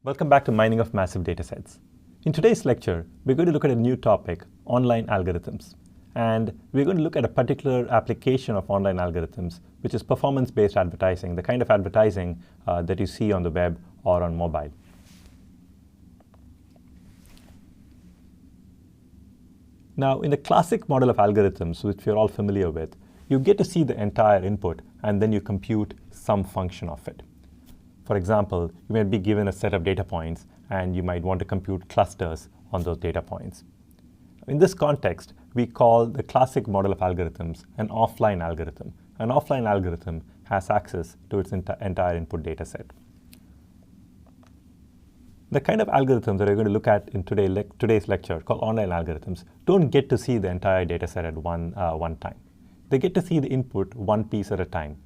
Welcome back to Mining of Massive Datasets. In today's lecture, we're going to look at a new topic, online algorithms. And we're going to look at a particular application of online algorithms, which is performance-based advertising, the kind of advertising that you see on the web or on mobile. Now, in the classic model of algorithms, which we're all familiar with, you get to see the entire input, and then you compute some function of it. For example, you might be given a set of data points, and you might want to compute clusters on those data points. In this context, we call the classic model of algorithms an offline algorithm. An offline algorithm has access to its entire input data set. The kind of algorithms that we're going to look at in today's lecture, called online algorithms, don't get to see the entire data set at one time. They get to see the input one piece at a time.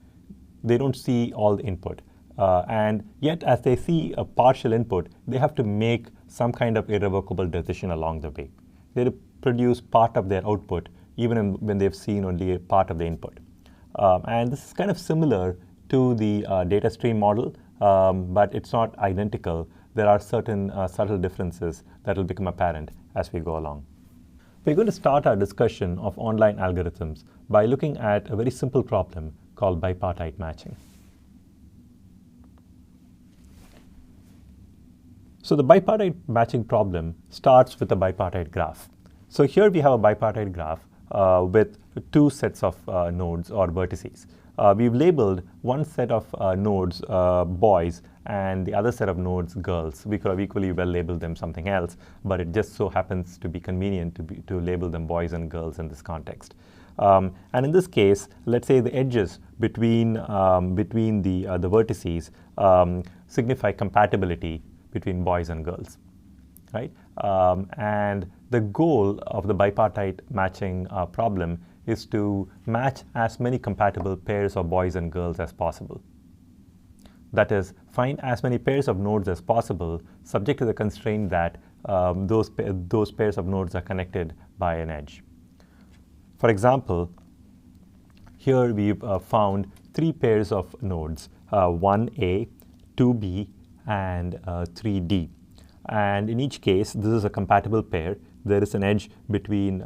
They don't see all the input. And yet, as they see a partial input, they have to make some kind of irrevocable decision along the way. They produce part of their output, even when they've seen only a part of the input. And this is kind of similar to the data stream model, but it's not identical. There are certain subtle differences that will become apparent as we go along. We're going to start our discussion of online algorithms by looking at a very simple problem called bipartite matching. So the bipartite matching problem starts with a bipartite graph. So here we have a bipartite graph with two sets of nodes or vertices. We've labeled one set of nodes boys and the other set of nodes girls. We could have equally well labeled them something else, but it just so happens to be convenient to label them boys and girls in this context. And in this case, let's say the edges between the vertices signify compatibility between boys and girls, right? And the goal of the bipartite matching problem is to match as many compatible pairs of boys and girls as possible. That is, find as many pairs of nodes as possible, subject to the constraint that those pairs of nodes are connected by an edge. For example, here we've found three pairs of nodes, 1A, 2B, and 3D. And in each case, this is a compatible pair. There is an edge between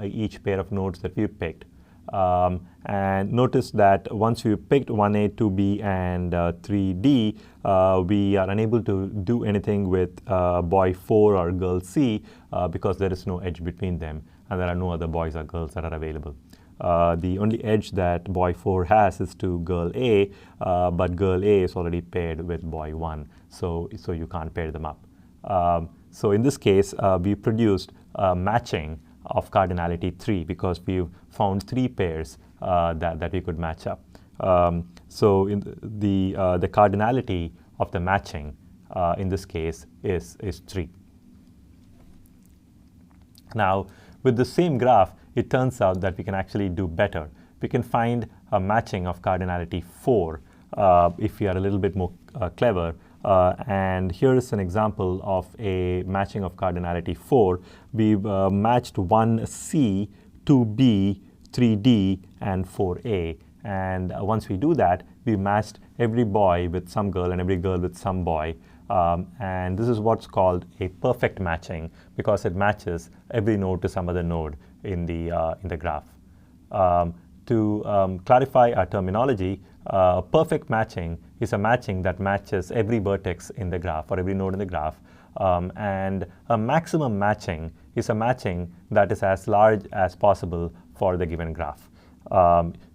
each pair of nodes that we've picked. And notice that once we've picked 1A, 2B, and 3D, we are unable to do anything with boy 4 or girl C because there is no edge between them, and there are no other boys or girls that are available. The only edge that boy 4 has is to girl A, but girl A is already paired with boy 1, so you can't pair them up. So in this case, we produced matching of cardinality 3 because we've found three pairs that we could match up. So in the cardinality of the matching in this case is 3. Now, with the same graph, it turns out that we can actually do better. We can find a matching of cardinality 4 if we are a little bit more clever. And here is an example of a matching of cardinality 4. We've matched 1C, 2B, 3D, and 4A. And once we do that, we matched every boy with some girl and every girl with some boy. And this is what's called a perfect matching because it matches every node to some other node in the graph. To clarify our terminology, perfect matching is a matching that matches every vertex in the graph or every node in the graph. And a maximum matching is a matching that is as large as possible for the given graph.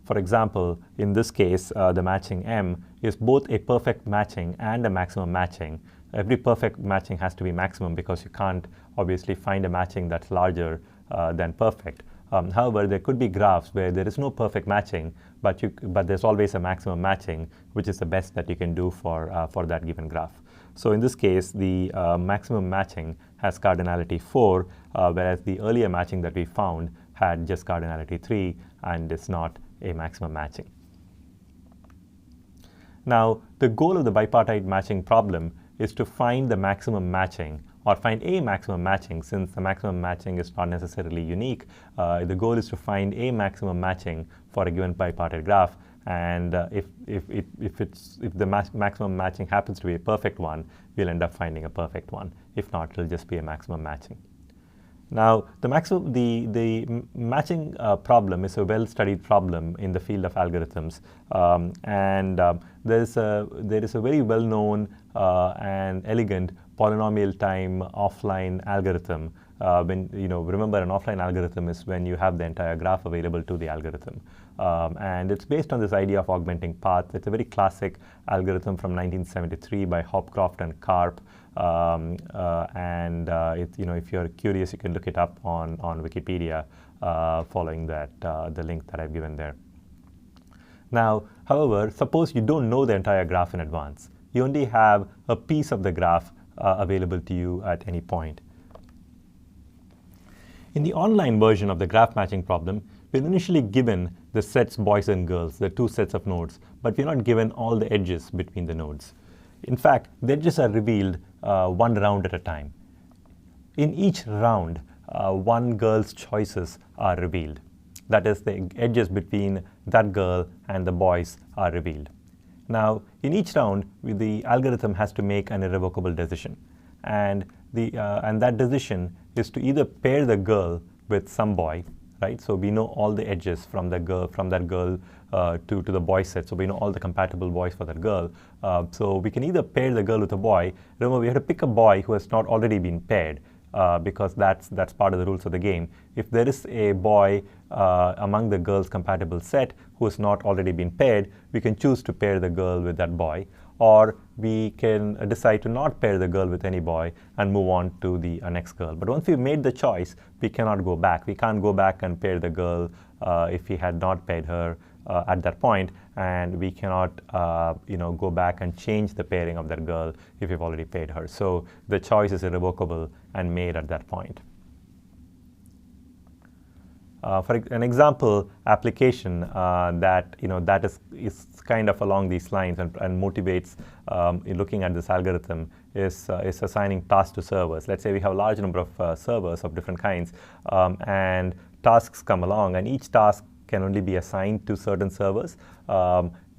For example, in this case, the matching M is both a perfect matching and a maximum matching. Every perfect matching has to be maximum because you can't obviously find a matching that's larger than perfect. However, there could be graphs where there is no perfect matching, but there's always a maximum matching, which is the best that you can do for that given graph. So in this case, the maximum matching has cardinality 4, whereas the earlier matching that we found had just cardinality 3 and is not a maximum matching. Now, the goal of the bipartite matching problem is to find the maximum matching or find a maximum matching, since the maximum matching is not necessarily unique. The goal is to find a maximum matching for a given bipartite graph, And if the maximum matching happens to be a perfect one, we'll end up finding a perfect one. If not, it'll just be a maximum matching. Now, the matching problem is a well-studied problem in the field of algorithms, there is a very well-known and elegant polynomial time offline algorithm. Remember, an offline algorithm is when you have the entire graph available to the algorithm. And it's based on this idea of augmenting paths. It's a very classic algorithm from 1973 by Hopcroft and Karp. If you're curious, you can look it up on Wikipedia following that the link that I've given there. Now, however, suppose you don't know the entire graph in advance. You only have a piece of the graph available to you at any point. In the online version of the graph matching problem, we're initially given the sets boys and girls, the two sets of nodes, but we're not given all the edges between the nodes. In fact, the edges are revealed one round at a time. In each round, one girl's choices are revealed. That is, the edges between that girl and the boys are revealed. Now, in each round, the algorithm has to make an irrevocable decision. And that decision is to either pair the girl with some boy, right? So we know all the edges from that girl to the boy set. So we know all the compatible boys for that girl. So we can either pair the girl with a boy. Remember, we have to pick a boy who has not already been paired because that's part of the rules of the game. If there is a boy among the girls' compatible set who has not already been paired, we can choose to pair the girl with that boy. Or we can decide to not pair the girl with any boy and move on to the next girl. But once we've made the choice, we cannot go back. We can't go back and pair the girl if we had not paired her at that point, and we cannot go back and change the pairing of that girl if we've already paired her. So the choice is irrevocable and made at that point. For an example application that is kind of along these lines and motivates in looking at this algorithm is assigning tasks to servers. Let's say we have a large number of servers of different kinds, and tasks come along, and each task can only be assigned to certain servers.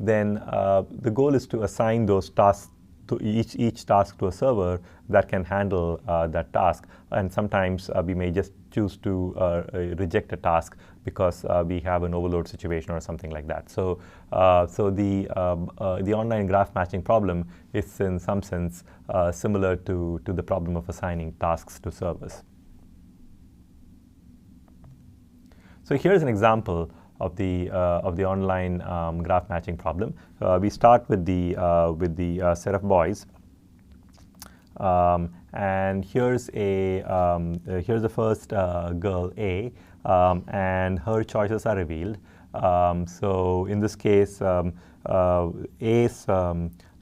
Then the goal is to assign those tasks to each task to a server that can handle that task. And sometimes we may just choose to reject a task because we have an overload situation or something like that. So the online graph matching problem is in some sense similar to the problem of assigning tasks to servers. So here's an example of the online graph matching problem. We start with the set of boys, and here's the first girl A, and her choices are revealed. So in this case, A's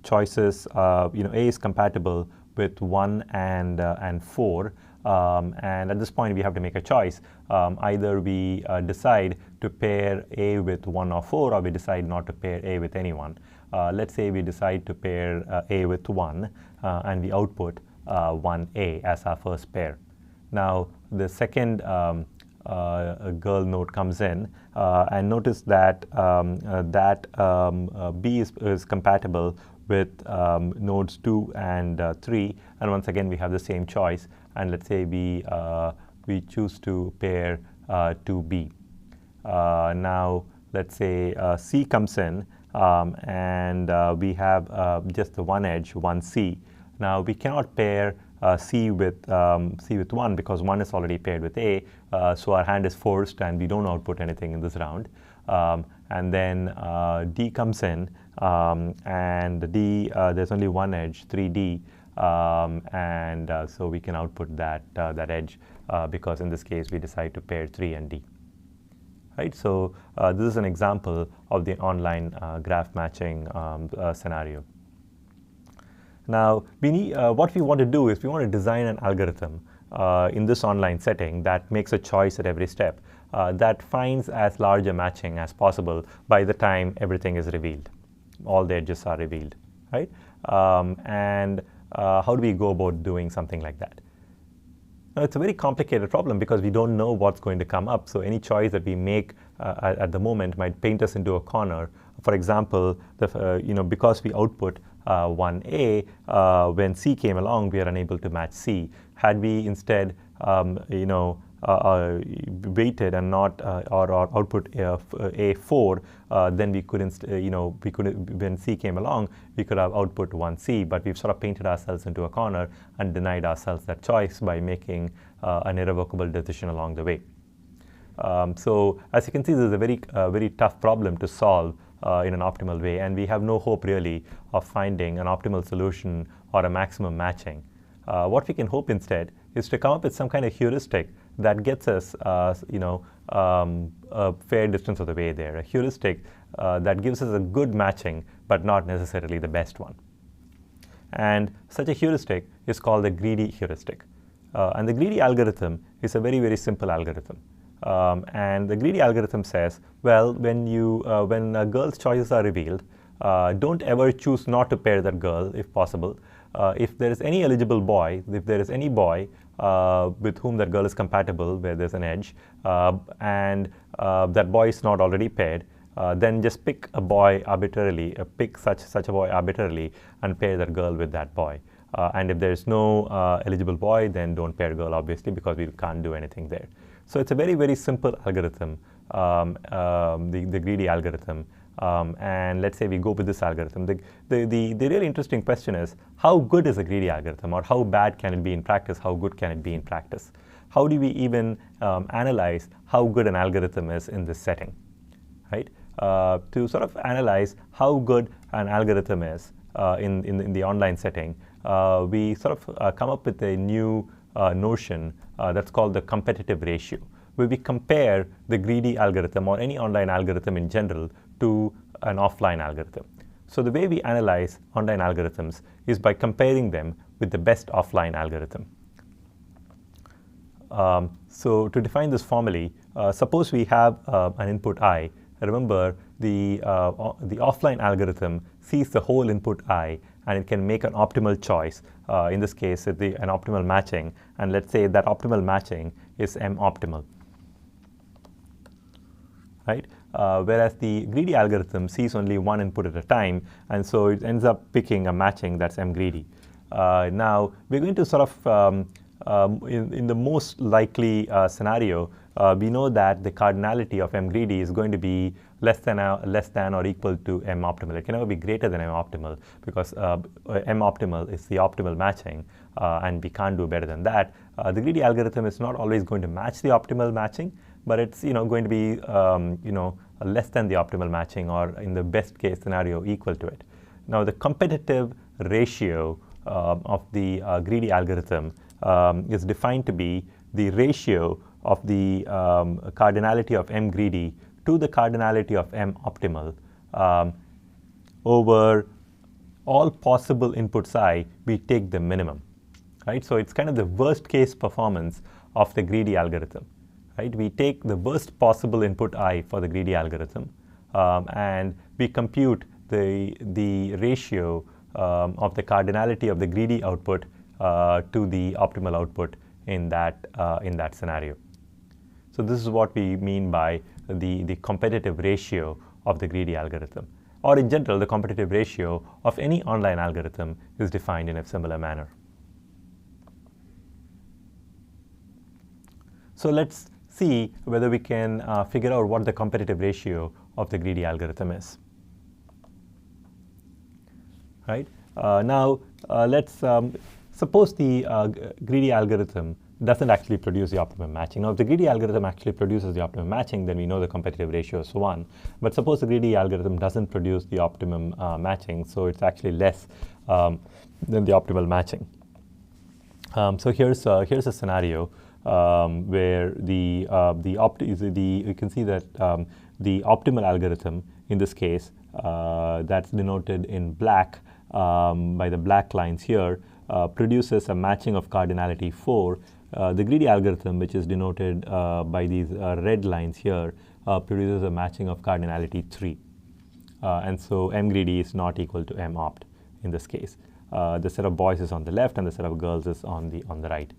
choices, A is compatible with 1 and 4. And at this point, we have to make a choice. Either we decide to pair A with 1 or 4, or we decide not to pair A with anyone. Let's say we decide to pair A with 1, and we output 1A as our first pair. Now, the second girl node comes in, and notice that B is compatible with nodes 2 and 3, and once again we have the same choice, and let's say we choose to pair to B. Now let's say C comes in, and we have just the one edge, 1C. Now we cannot pair C with 1 because 1 is already paired with A, so our hand is forced and we don't output anything in this round. And then D comes in, and D, there's only one edge, 3D, and so we can output that edge because in this case we decide to pair 3 and D. Right, so this is an example of the online graph matching scenario. Now, what we want to do is we want to design an algorithm in this online setting that makes a choice at every step that finds as large a matching as possible by the time everything is revealed. All the edges are revealed, right? And how do we go about doing something like that? Now, it's a very complicated problem because we don't know what's going to come up. So any choice that we make at the moment might paint us into a corner. For example, because we output 1A, when C came along, we are unable to match C. Had we instead, weighted and not or output A4, then we couldn't, when C came along, we could have output 1C, but we've sort of painted ourselves into a corner and denied ourselves that choice by making an irrevocable decision along the way. So as you can see, this is a very tough problem to solve in an optimal way, and we have no hope really of finding an optimal solution or a maximum matching. What we can hope instead is to come up with some kind of heuristic that gets us, a fair distance of the way there, a heuristic that gives us a good matching, but not necessarily the best one. And such a heuristic is called the greedy heuristic. And the greedy algorithm is a very simple algorithm. And the greedy algorithm says, well, when a girl's choices are revealed, don't ever choose not to pair that girl if possible. If there is any eligible boy, if there is any boy with whom that girl is compatible, where there's an edge, and that boy is not already paired, then just pick a boy arbitrarily, pick such a boy arbitrarily, and pair that girl with that boy. And if there is no eligible boy, then don't pair girl, obviously, because we can't do anything there. So it's a very simple algorithm, the greedy algorithm. And let's say we go with this algorithm. The really interesting question is, how good is a greedy algorithm, or how bad can it be in practice? How good can it be in practice? How do we even analyze how good an algorithm is in this setting, right? To sort of analyze how good an algorithm is in the online setting, we sort of come up with a new notion that's called the competitive ratio, where we compare the greedy algorithm or any online algorithm in general to an offline algorithm. So the way we analyze online algorithms is by comparing them with the best offline algorithm. So to define this formally, suppose we have an input I. Remember, the offline algorithm sees the whole input I, and it can make an optimal choice. In this case, an optimal matching, and let's say that optimal matching is M optimal, right? Whereas the greedy algorithm sees only one input at a time, and so it ends up picking a matching that's M greedy. Now, we're going to sort of, in the most likely scenario, we know that the cardinality of M greedy is going to be less than or equal to M optimal. It can never be greater than M optimal, because M optimal is the optimal matching, and we can't do better than that. The greedy algorithm is not always going to match the optimal matching, but it's going to be less than the optimal matching, or in the best case scenario equal to it. Now, the competitive ratio of the greedy algorithm is defined to be the ratio of the cardinality of M greedy to the cardinality of M optimal over all possible inputs I. We take the minimum, right? So it's kind of the worst case performance of the greedy algorithm, right? We take the worst possible input I for the greedy algorithm, and we compute the ratio of the cardinality of the greedy output to the optimal output in that scenario. So this is what we mean by the competitive ratio of the greedy algorithm. Or in general, the competitive ratio of any online algorithm is defined in a similar manner. So let's see whether we can figure out what the competitive ratio of the greedy algorithm is. Right? Now, let's suppose the greedy algorithm doesn't actually produce the optimum matching. Now, if the greedy algorithm actually produces the optimum matching, then we know the competitive ratio is 1. But suppose the greedy algorithm doesn't produce the optimum matching, so it's actually less than the optimal matching. So here's a scenario where you can see that the optimal algorithm in this case, that's denoted in black by the black lines here, produces a matching of cardinality 4. The greedy algorithm, which is denoted by these red lines here, produces a matching of cardinality 3. And so M greedy is not equal to M opt in this case. The set of boys is on the left, and the set of girls is on the right.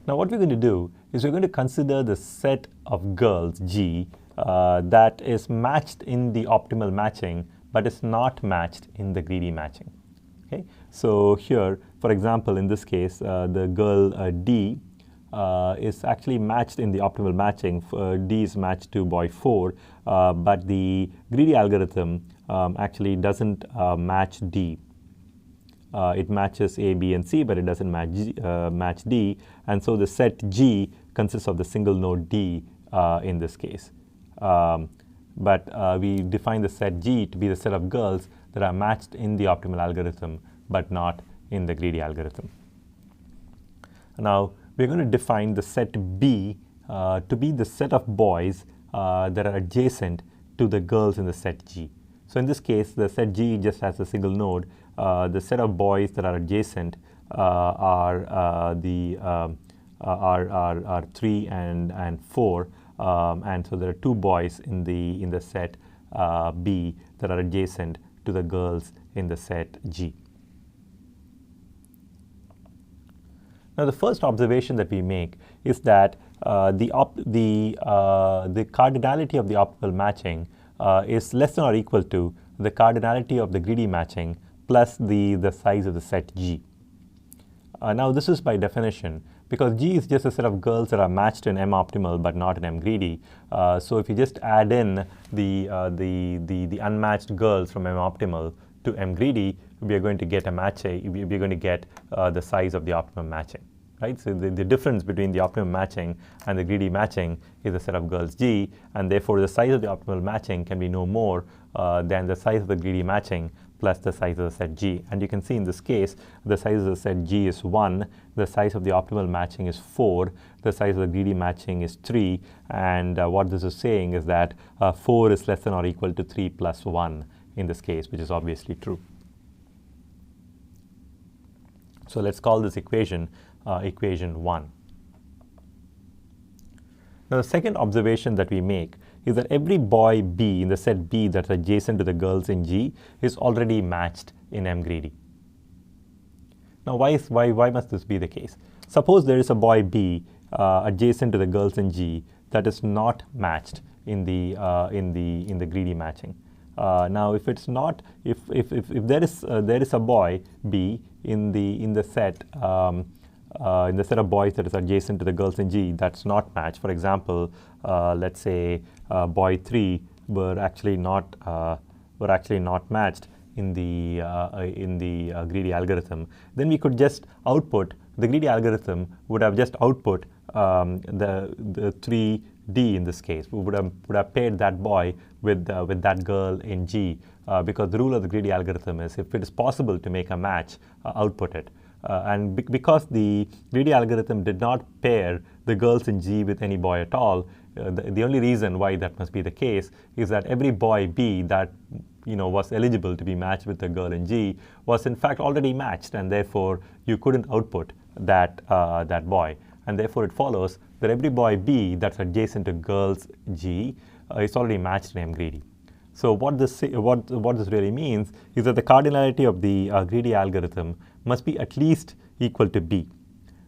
Now what we're going to do is we're going to consider the set of girls G that is matched in the optimal matching but is not matched in the greedy matching. Okay? So here, for example, in this case, the girl D is actually matched in the optimal matching. D is matched to boy 4, but the greedy algorithm actually doesn't match D. It matches A, B, and C, but it doesn't match D. And so the set G consists of the single node D in this case. But we define the set G to be the set of girls that are matched in the optimal algorithm, but not in the greedy algorithm. Now, we're going to define the set B to be the set of boys that are adjacent to the girls in the set G. So in this case, the set G just has a single node. The set of boys that are adjacent are 3 and 4, and so there are 2 boys in the set B that are adjacent to the girls in the set G. Now, the first observation that we make is that the cardinality of the optimal matching is less than or equal to the cardinality of the greedy matching plus the size of the set G. Now, this is by definition, because G is just a set of girls that are matched in M optimal but not in M greedy. So if you just add in the unmatched girls from M optimal to M greedy, we are going to get a match. We are going to get the size of the optimum matching, right? So the difference between the optimum matching and the greedy matching is the set of girls G, and therefore the size of the optimal matching can be no more than the size of the greedy matching plus the size of the set G. And you can see in this case, the size of the set G is 1, the size of the optimal matching is 4, the size of the greedy matching is 3, and what this is saying is that 4 is less than or equal to 3 plus 1 in this case, which is obviously true. So let's call this equation equation 1. Now, the second observation that we make is that every boy B in the set B that's adjacent to the girls in G is already matched in M greedy. Now, why must this be the case? Suppose there is a boy B adjacent to the girls in G that is not matched in the greedy matching. Now, if it's not, if there is a boy B in the set of boys that is adjacent to the girls in G that's not matched, for example, let's say boy 3 were actually not matched in the greedy algorithm, then we could just output, the greedy algorithm would have just output the 3D in this case. We would have paired that boy with that girl in G, because the rule of the greedy algorithm is if it is possible to make a match, output it. And because the greedy algorithm did not pair the girls in G with any boy at all, the only reason why that must be the case is that every boy B that was eligible to be matched with the girl in G was in fact already matched, and therefore you couldn't output that boy. And therefore it follows that every boy B that's adjacent to girls G is already matched in M greedy. So what this really means is that the cardinality of the greedy algorithm must be at least equal to B,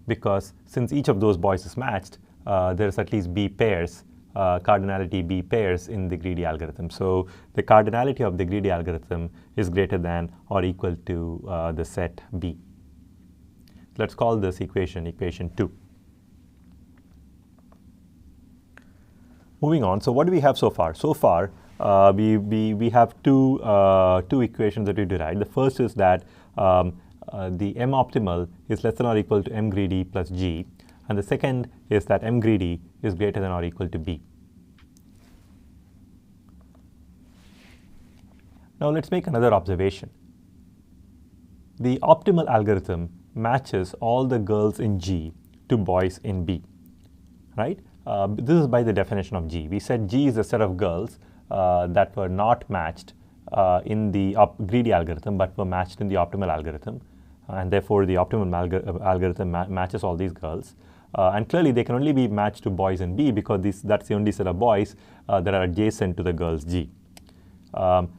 because since each of those boys is matched, there is at least B pairs, cardinality B pairs in the greedy algorithm. So the cardinality of the greedy algorithm is greater than or equal to the set B. Let's call this equation 2. Moving on, so what do we have so far? So far, we have two equations that we derived. The first is that the M optimal is less than or equal to M greedy plus G, and the second is that M greedy is greater than or equal to B. Now let's make another observation. The optimal algorithm matches all the girls in G to boys in B, right? This is by the definition of G. We said G is a set of girls that were not matched in the greedy algorithm but were matched in the optimal algorithm, and therefore the optimal algorithm matches all these girls. And clearly they can only be matched to boys in B because that's the only set of boys that are adjacent to the girls G.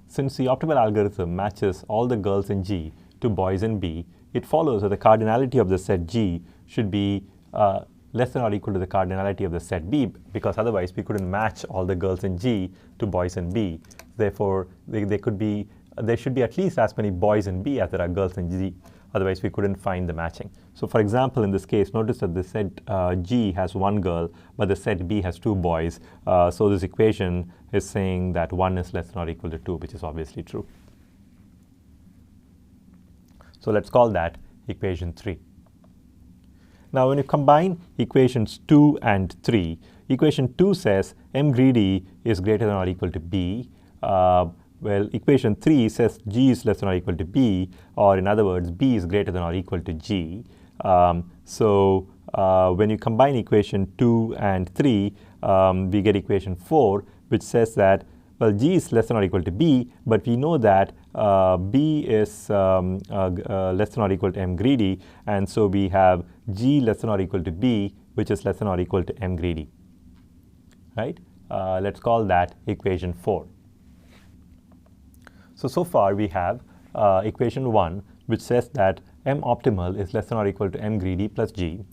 Since the optimal algorithm matches all the girls in G to boys in B, it follows that the cardinality of the set G should be less than or equal to the cardinality of the set B, because otherwise we couldn't match all the girls in G to boys in B. Therefore, there should be at least as many boys in B as there are girls in G. Otherwise, we couldn't find the matching. So for example, in this case, notice that the set G has one girl, but the set B has two boys. So this equation is saying that 1 is less than or equal to 2, which is obviously true. So let's call that equation 3. Now, when you combine equations 2 and 3, equation 2 says M greedy is greater than or equal to B. Well, equation 3 says G is less than or equal to B, or in other words, B is greater than or equal to G. So when you combine equation 2 and 3, we get equation 4, which says that, well, G is less than or equal to B, but we know that B is less than or equal to M greedy, and so we have G less than or equal to B, which is less than or equal to M greedy, right? Let's call that equation 4. So far we have equation 1, which says that M optimal is less than or equal to M greedy plus G,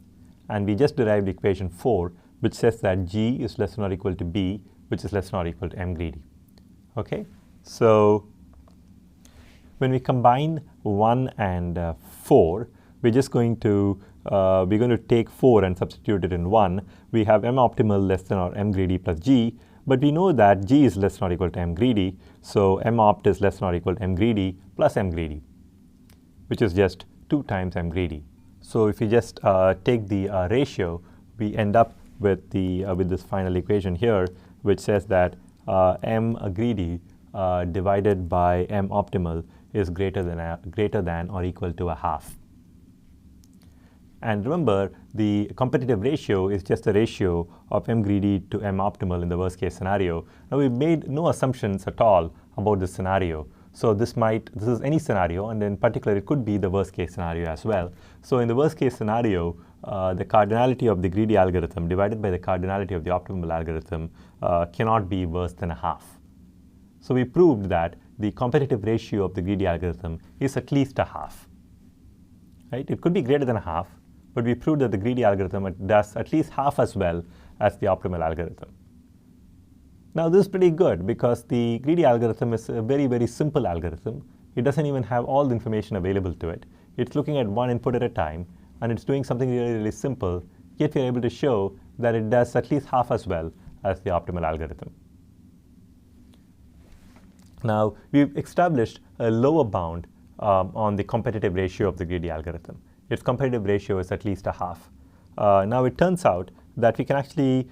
and we just derived equation 4, which says that G is less than or equal to B, which is less than or equal to M greedy. Okay, so when we combine 1 and 4, we're just going to take 4 and substitute it in 1. We have M optimal less than or M greedy plus G, but we know that G is less than or equal to M greedy, so M opt is less than or equal to M greedy plus M greedy, which is just 2 times M greedy. So if you just take the ratio, we end up with this final equation here, which says that M greedy divided by M optimal is greater than or equal to a half. And remember, the competitive ratio is just the ratio of M greedy to M optimal in the worst case scenario. Now, we've made no assumptions at all about this scenario. So this is any scenario, and in particular, it could be the worst case scenario as well. So in the worst case scenario, the cardinality of the greedy algorithm divided by the cardinality of the optimal algorithm cannot be worse than a half. So we proved that the competitive ratio of the greedy algorithm is at least a half. Right? It could be greater than a half, but we proved that the greedy algorithm does at least half as well as the optimal algorithm. Now, this is pretty good because the greedy algorithm is a very, very simple algorithm. It doesn't even have all the information available to it. It's looking at one input at a time, and it's doing something really, really simple, yet we're able to show that it does at least half as well as the optimal algorithm. Now, we've established a lower bound on the competitive ratio of the greedy algorithm. Its competitive ratio is at least a half. Now, it turns out that we can actually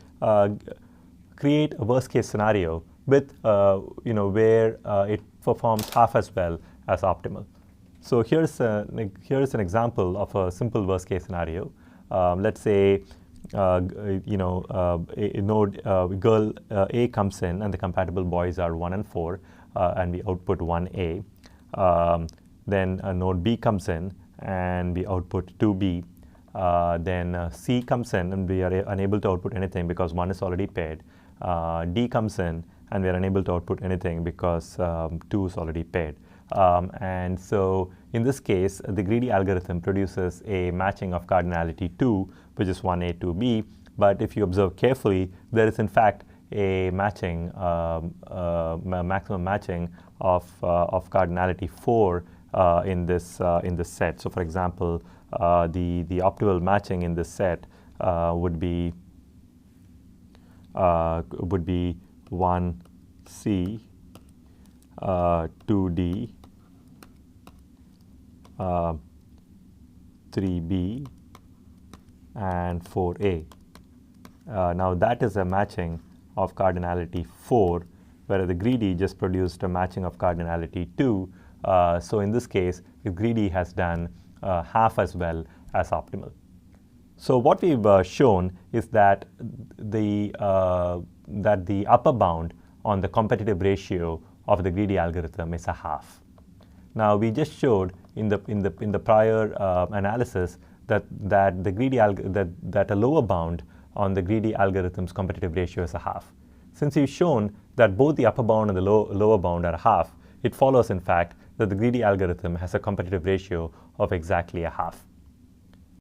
create a worst case scenario with where it performs half as well as optimal. So here's an example of a simple worst case scenario. Let's say a node girl A comes in, and the compatible boys are 1 and 4, and we output 1A. Then node B comes in, and we output 2B. Then C comes in, and we are unable to output anything because 1 is already paired. D comes in, and we are unable to output anything because 2 is already paired. And so in this case, the greedy algorithm produces a matching of cardinality 2, which is 1A, 2B. But if you observe carefully, there is in fact a matching, maximum matching of cardinality 4 in this set. So for example, the optimal matching in this set would be 1C, 2D, 3B, and 4A. Now that is a matching of cardinality 4, whereas the greedy just produced a matching of cardinality 2. So in this case, the greedy has done half as well as optimal. So what we've shown is that the upper bound on the competitive ratio of the greedy algorithm is a half. Now we just showed in the prior analysis that a lower bound on the greedy algorithm's competitive ratio is a half. Since we've shown that both the upper bound and the lower bound are a half, it follows in fact that the greedy algorithm has a competitive ratio of exactly a half.